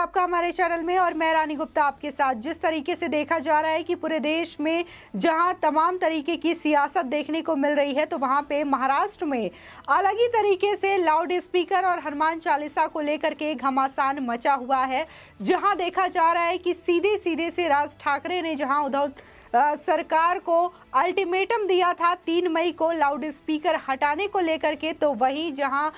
आपका हमारे चैनल में और मैं रानी गुप्ता आपके साथ। जिस तरीके से देखा जा रहा है कि पूरे देश में जहां तमाम तरीके की सियासत देखने को मिल रही है, तो वहां पे महाराष्ट्र में अलग ही तरीके से लाउड स्पीकर और हनुमान चालीसा को लेकर के घमासान मचा हुआ है। जहां देखा जा रहा है कि सीधे सीधे से राज ठाकरे ने जहां उद्धव सरकार को अल्टीमेटम दिया था 3 मई को लाउड स्पीकर हटाने को लेकर के, तो वहीं जहां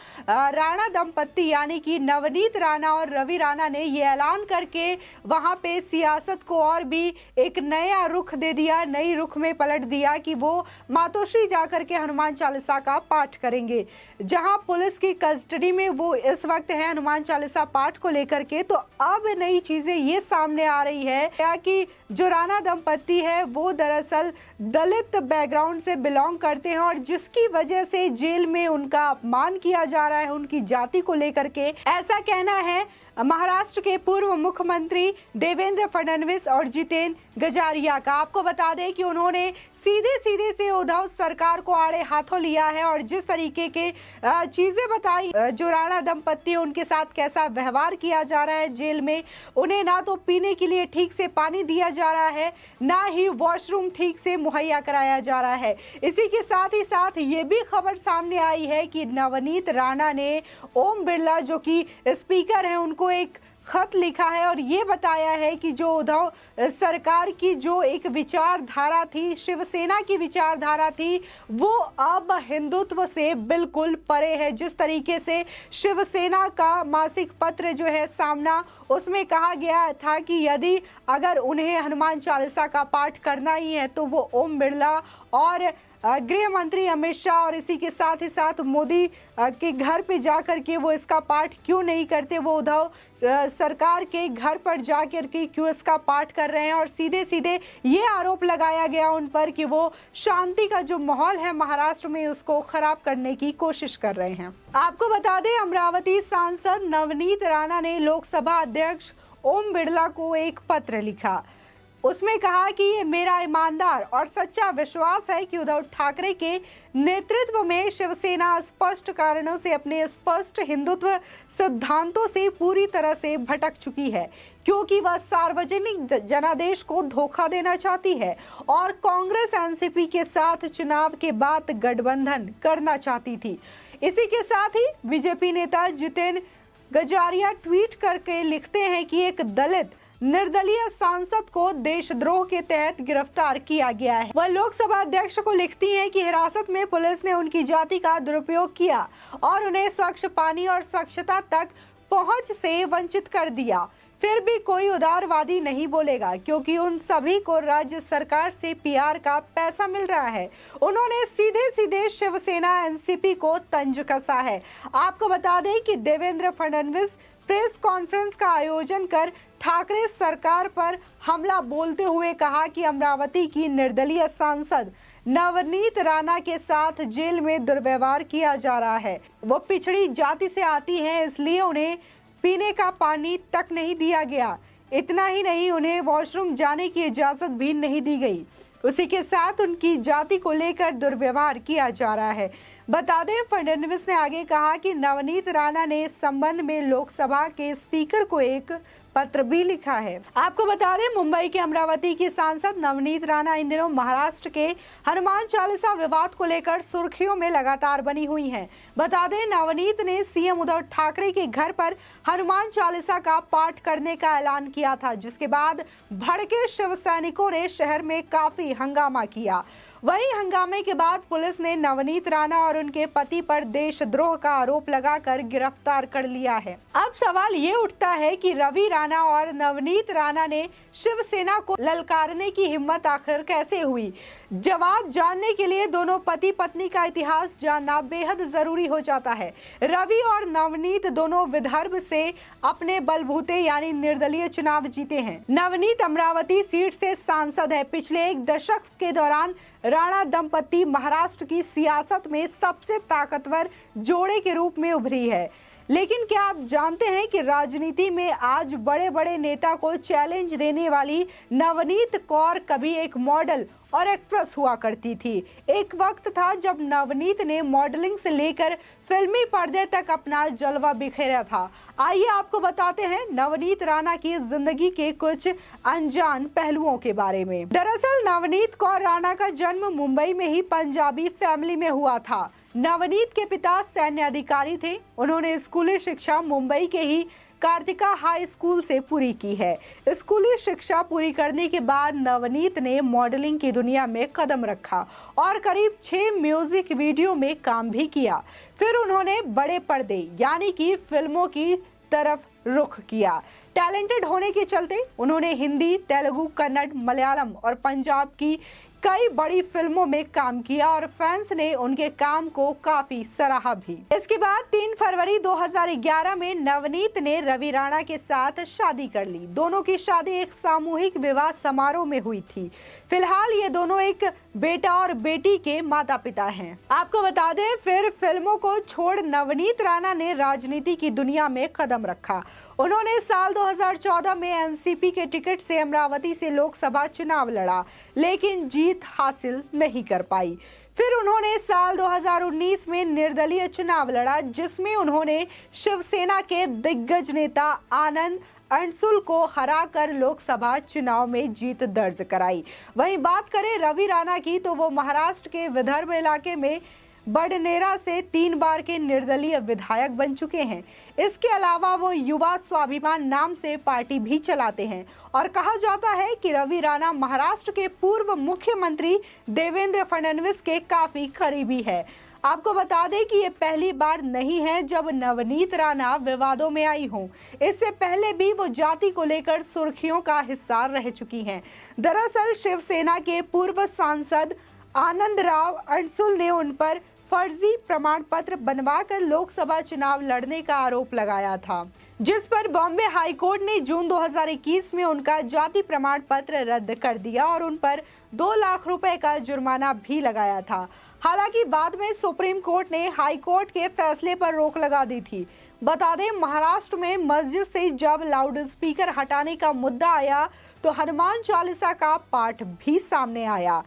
राणा दंपत्ति यानी कि नवनीत राणा और रवि राणा ने ये ऐलान करके वहां पे सियासत को और भी एक नया रुख दे दिया, नई रुख में पलट दिया कि वो मातोश्री जाकर के हनुमान चालीसा का पाठ करेंगे। जहां पुलिस की कस्टडी में वो इस वक्त है हनुमान चालीसा पाठ को लेकर के, तो अब नई चीजें ये सामने आ रही है कि जो राणा दंपत्ति है वो दरअसल दलित बैकग्राउंड से बिलोंग करते हैं और जिसकी वजह से जेल में उनका अपमान किया जा रहा है उनकी जाति को लेकर के। ऐसा कहना है महाराष्ट्र के पूर्व मुख्यमंत्री देवेंद्र फडणवीस और जितेंद्र गजारिया का। आपको बता दें कि उन्होंने सीधे सीधे से उद्धव सरकार को आड़े हाथों लिया है और जिस तरीके के चीजें बताई, जो राणा दंपत्ति उनके साथ कैसा व्यवहार किया जा रहा है जेल में। उन्हें ना तो पीने के लिए ठीक से पानी दिया जा रहा है, ना ही वॉशरूम ठीक से मुहैया कराया जा रहा है। इसी के साथ ही साथ ये भी खबर सामने आई है कि नवनीत राणा ने ओम बिरला जो कि स्पीकर हैं उनको एक खत लिखा है और ये बताया है कि जो उद्धव सरकार की जो एक विचारधारा थी, शिवसेना की विचारधारा थी, वो अब हिंदुत्व से बिल्कुल परे है। जिस तरीके से शिवसेना का मासिक पत्र जो है सामना, उसमें कहा गया था कि यदि अगर उन्हें हनुमान चालीसा का पाठ करना ही है तो वो ओम बिरला और गृह मंत्री अमित शाह और इसी के साथ ही साथ मोदी के घर पे जाकर के वो इसका पाठ क्यों नहीं करते, वो उद्धव सरकार के घर पर जाकर के क्यों इसका पाठ कर रहे हैं। और सीधे सीधे ये आरोप लगाया गया उन पर कि वो शांति का जो माहौल है महाराष्ट्र में उसको खराब करने की कोशिश कर रहे हैं। आपको बता दें, अमरावती सांसद नवनीत राणा ने लोकसभा अध्यक्ष ओम बिरला को एक पत्र लिखा। उसमें कहा कि ये मेरा ईमानदार और सच्चा विश्वास है कि उद्धव ठाकरे के नेतृत्व में शिवसेना स्पष्ट कारणों से अपने स्पष्ट हिंदुत्व सिद्धांतों से पूरी तरह से भटक चुकी है, क्योंकि वह सार्वजनिक जनादेश को धोखा देना चाहती है और कांग्रेस एनसीपी के साथ चुनाव के बाद गठबंधन करना चाहती थी। इसी के साथ ही बीजेपी नेता जितेंद्र गजारिया ट्वीट करके लिखते हैं कि एक दलित निर्दलीय सांसद को देशद्रोह के तहत गिरफ्तार किया गया है। वह लोकसभा अध्यक्ष को लिखती हैं कि हिरासत में पुलिस ने उनकी जाति का दुरुपयोग किया और उन्हें स्वच्छ पानी और स्वच्छता तक पहुंच से वंचित कर दिया। फिर भी कोई उदारवादी नहीं बोलेगा क्योंकि उन सभी को राज्य सरकार से पीआर का पैसा मिल रहा है। उन्होंने सीधे सीधे शिवसेना एनसीपी को तंज कसा है। आपको बता दें कि देवेंद्र फडणवीस प्रेस कॉन्फ्रेंस का आयोजन कर ठाकरे सरकार पर हमला बोलते हुए कहा कि अमरावती की निर्दलीय सांसद नवनीत राणा के साथ जेल में दुर्व्यवहार किया जा रहा है। वो पिछड़ी जाति से आती हैं, इसलिए उन्हें पीने का पानी तक नहीं दिया गया। इतना ही नहीं, उन्हें वॉशरूम जाने की इजाजत भी नहीं दी गई। उसी के साथ उनकी जाति को लेकर दुर्व्यवहार किया जा रहा है। बता दें, फडणवीस ने आगे कहा कि नवनीत राणा ने इस संबंध में लोकसभा के स्पीकर को एक पत्र भी लिखा है। आपको बता दें, मुंबई के अमरावती की सांसद नवनीत राणा इन दिनों महाराष्ट्र के हनुमान चालीसा विवाद को लेकर सुर्खियों में लगातार बनी हुई हैं। बता दें, नवनीत ने सीएम उद्धव ठाकरे के घर पर हनुमान चालीसा का पाठ करने का ऐलान किया था, जिसके बाद भड़के शिव सैनिकों ने शहर में काफी हंगामा किया। वहीं हंगामे के बाद पुलिस ने नवनीत राणा और उनके पति पर देशद्रोह का आरोप लगाकर गिरफ्तार कर लिया है। अब सवाल ये उठता है कि रवि राणा और नवनीत राणा ने शिवसेना को ललकारने की हिम्मत आखिर कैसे हुई। जवाब जानने के लिए दोनों पति पत्नी का इतिहास जानना बेहद जरूरी हो जाता है। रवि और नवनीत दोनों विदर्भ से अपने बलबूते यानी निर्दलीय चुनाव जीते हैं। नवनीत अमरावती सीट से सांसद है। पिछले एक दशक के दौरान राणा दंपत्ति महाराष्ट्र की सियासत में सबसे ताकतवर जोड़े के रूप में उभरी है। लेकिन क्या आप जानते हैं कि राजनीति में आज बड़े बड़े नेता को चैलेंज देने वाली नवनीत कौर कभी एक मॉडल और एक्ट्रेस हुआ करती थी। एक वक्त था जब नवनीत ने मॉडलिंग से लेकर फिल्मी पर्दे तक अपना जलवा बिखेरा था। आइए आपको बताते हैं नवनीत राणा की जिंदगी के कुछ अनजान पहलुओं के बारे में। दरअसल नवनीत कौर राणा का जन्म मुंबई में ही पंजाबी फैमिली में हुआ था। नवनीत के पिता सैन्य अधिकारी थे। उन्होंने स्कूली शिक्षा मुंबई के ही कार्तिका हाई स्कूल से पूरी की है। स्कूली शिक्षा पूरी करने के बाद नवनीत ने मॉडलिंग की दुनिया में कदम रखा और करीब 6 म्यूजिक वीडियो में काम भी किया। फिर उन्होंने बड़े पर्दे यानी कि फिल्मों की तरफ रुख किया। टैलेंटेड होने के चलते उन्होंने हिंदी, तेलुगु, कन्नड़, मलयालम और पंजाब की कई बड़ी फिल्मों में काम किया और फैंस ने उनके काम को काफी सराहा भी। इसके बाद 3 फरवरी 2011 में नवनीत ने रवि राणा के साथ शादी कर ली। दोनों की शादी एक सामूहिक विवाह समारोह में हुई थी। फिलहाल ये दोनों एक बेटा और बेटी के माता पिता हैं। आपको बता दें, फिर फिल्मों को छोड़ नवनीत राणा ने राजनीति की दुनिया में कदम रखा। उन्होंने साल 2014 में एनसीपी के टिकट से अमरावती से लोकसभा चुनाव लड़ा, लेकिन जीत हासिल नहीं कर पाई। फिर उन्होंने साल 2019 में निर्दलीय चुनाव लड़ा, जिसमें उन्होंने शिवसेना के दिग्गज नेता आनंद अंशुल को हराकर लोकसभा चुनाव में जीत दर्ज कराई। वहीं बात करें रवि राणा की, तो वो महाराष्ट्र के विदर्भ इलाके में बडनेरा से 3 बार के निर्दलीय विधायक बन चुके हैं। इसके अलावा वो युवा स्वाभिमान नाम से पार्टी भी चलाते हैं और कहा जाता है कि रवि राणा महाराष्ट्र के पूर्व मुख्यमंत्री देवेंद्र फडणवीस के काफी करीबी है। आपको बता दें कि ये पहली बार नहीं है जब नवनीत राणा विवादों में आई हों। इससे पहले भी वो जाति को लेकर सुर्खियों का हिस्सा रह चुकी हैं। दरअसल शिवसेना के पूर्व सांसद आनंद राव अंशुल ने उन पर फर्जी प्रमाण पत्र बनवाकर लोकसभा चुनाव लड़ने का आरोप लगाया था, जिस पर बॉम्बे हाई कोर्ट ने जून 2021 में उनका जाति प्रमाण पत्र रद्द कर दिया और उन पर 2 लाख रुपए का जुर्माना भी लगाया था। हालांकि बाद में सुप्रीम कोर्ट ने हाई कोर्ट के फैसले पर रोक लगा दी थी। बता दें, महाराष्ट्र में मस्जिद से जब लाउड स्पीकर हटाने का मुद्दा आया तो हनुमान चालीसा का पाठ भी सामने आया।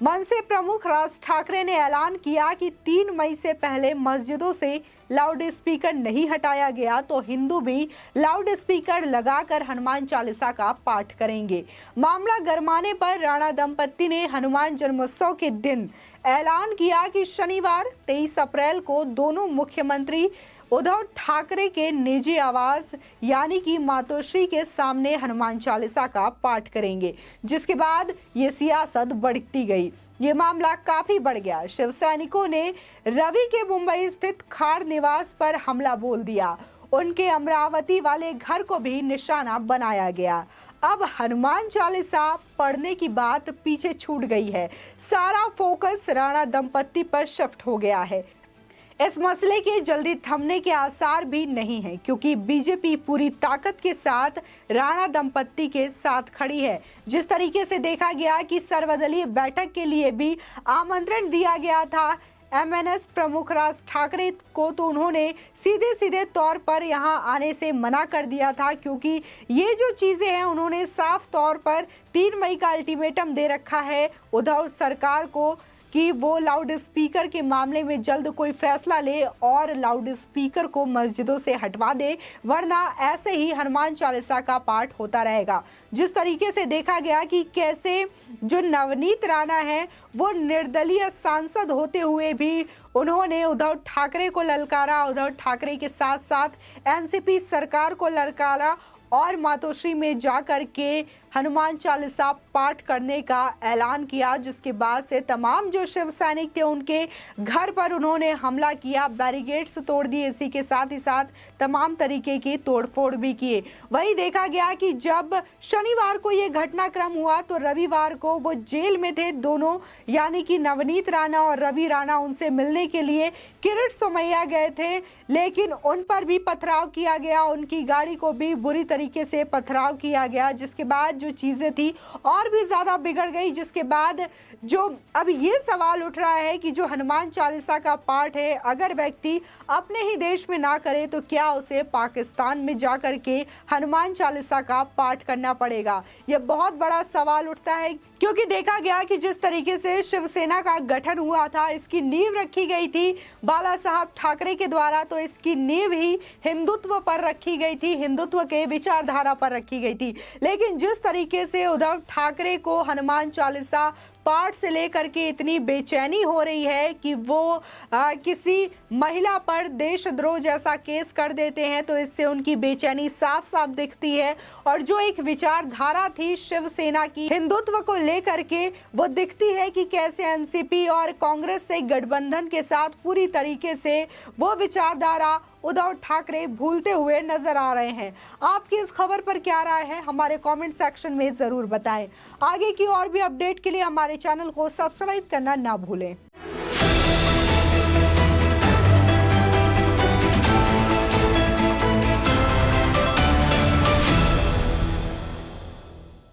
मनसे प्रमुख राज ठाकरे ने ऐलान किया कि 3 मई से पहले मस्जिदों से लाउड स्पीकर नहीं हटाया गया तो हिंदू भी लाउड स्पीकर लगाकर हनुमान चालीसा का पाठ करेंगे। मामला गरमाने पर राणा दंपत्ति ने हनुमान जन्मोत्सव के दिन ऐलान किया कि शनिवार 23 अप्रैल को दोनों मुख्यमंत्री उद्धव ठाकरे के निजी आवास यानी कि मातोश्री के सामने हनुमान चालीसा का पाठ करेंगे, जिसके बाद ये सियासत बढ़ती गई। ये मामला काफी बढ़ गया। शिव सैनिकों ने रवि के मुंबई स्थित खार निवास पर हमला बोल दिया। उनके अमरावती वाले घर को भी निशाना बनाया गया। अब हनुमान चालीसा पढ़ने की बात पीछे छूट गई है। सारा फोकस राणा दंपत्ति पर शिफ्ट हो गया है। इस मसले के जल्दी थमने के आसार भी नहीं है, क्योंकि बीजेपी पूरी ताकत के साथ राणा दंपत्ति के साथ खड़ी है। जिस तरीके से देखा गया कि सर्वदलीय बैठक के लिए भी आमंत्रण दिया गया था एमएनएस प्रमुख राज ठाकरे को, तो उन्होंने सीधे सीधे तौर पर यहां आने से मना कर दिया था, क्योंकि ये जो चीजें हैं उन्होंने साफ तौर पर 3 मई का अल्टीमेटम दे रखा है उद्धव सरकार को कि वो लाउड स्पीकर के मामले में जल्द कोई फैसला ले और लाउड स्पीकर को मस्जिदों से हटवा दे, वरना ऐसे ही हनुमान चालीसा का पाठ होता रहेगा। जिस तरीके से देखा गया कि कैसे जो नवनीत राणा है वो निर्दलीय सांसद होते हुए भी उन्होंने उद्धव ठाकरे को ललकारा, उद्धव ठाकरे के साथ साथ एनसीपी सरकार को ललकारा और मातोश्री में जाकर के हनुमान चालीसा पाठ करने का ऐलान किया, जिसके बाद से तमाम जो शिव सैनिक थे उनके घर पर उन्होंने हमला किया, बैरिकेड्स तोड़ दिए, इसी के साथ ही साथ तमाम तरीके की तोड़फोड़ भी किए। वही देखा गया कि जब शनिवार को ये घटनाक्रम हुआ तो रविवार को वो जेल में थे दोनों, यानी कि नवनीत राणा और रवि राणा। उनसे मिलने के लिए किरीट सोमैया गए थे, लेकिन उन पर भी पथराव किया गया, उनकी गाड़ी को भी बुरी तरीके से पथराव किया गया, जिसके बाद जो चीजें थी और भी ज्यादा बिगड़ गई, जिसके बाद जो अब ये सवाल उठ रहा है कि जो हनुमान चालीसा का पाठ है अगर व्यक्ति अपने ही देश में ना करे तो क्या उसे पाकिस्तान में जाकर के हनुमान चालीसा का पाठ करना पड़ेगा। यह बहुत बड़ा सवाल उठता है, क्योंकि देखा गया कि जिस तरीके से शिवसेना का गठन हुआ था, इसकी नींव रखी गई थी बाला साहब ठाकरे के द्वारा, तो इसकी नींव ही हिंदुत्व पर रखी गई थी, हिंदुत्व के विचारधारा पर रखी गई थी। लेकिन जिस तरीके से उद्धव ठाकरे को हनुमान चालीसा पाठ से लेकर के इतनी बेचैनी हो रही है कि वो किसी महिला पर देशद्रोह जैसा केस कर देते हैं, तो इससे उनकी बेचैनी साफ साफ दिखती है। और जो एक विचारधारा थी शिवसेना की हिंदुत्व को लेकर के, वो दिखती है कि कैसे एनसीपी और कांग्रेस से गठबंधन के साथ पूरी तरीके से वो विचारधारा उद्धव ठाकरे भूलते हुए नजर आ रहे हैं। आपकी इस खबर पर क्या राय है, हमारे कमेंट सेक्शन में जरूर बताएं। आगे की और भी अपडेट के लिए हमारे चैनल को सब्सक्राइब करना ना भूलें।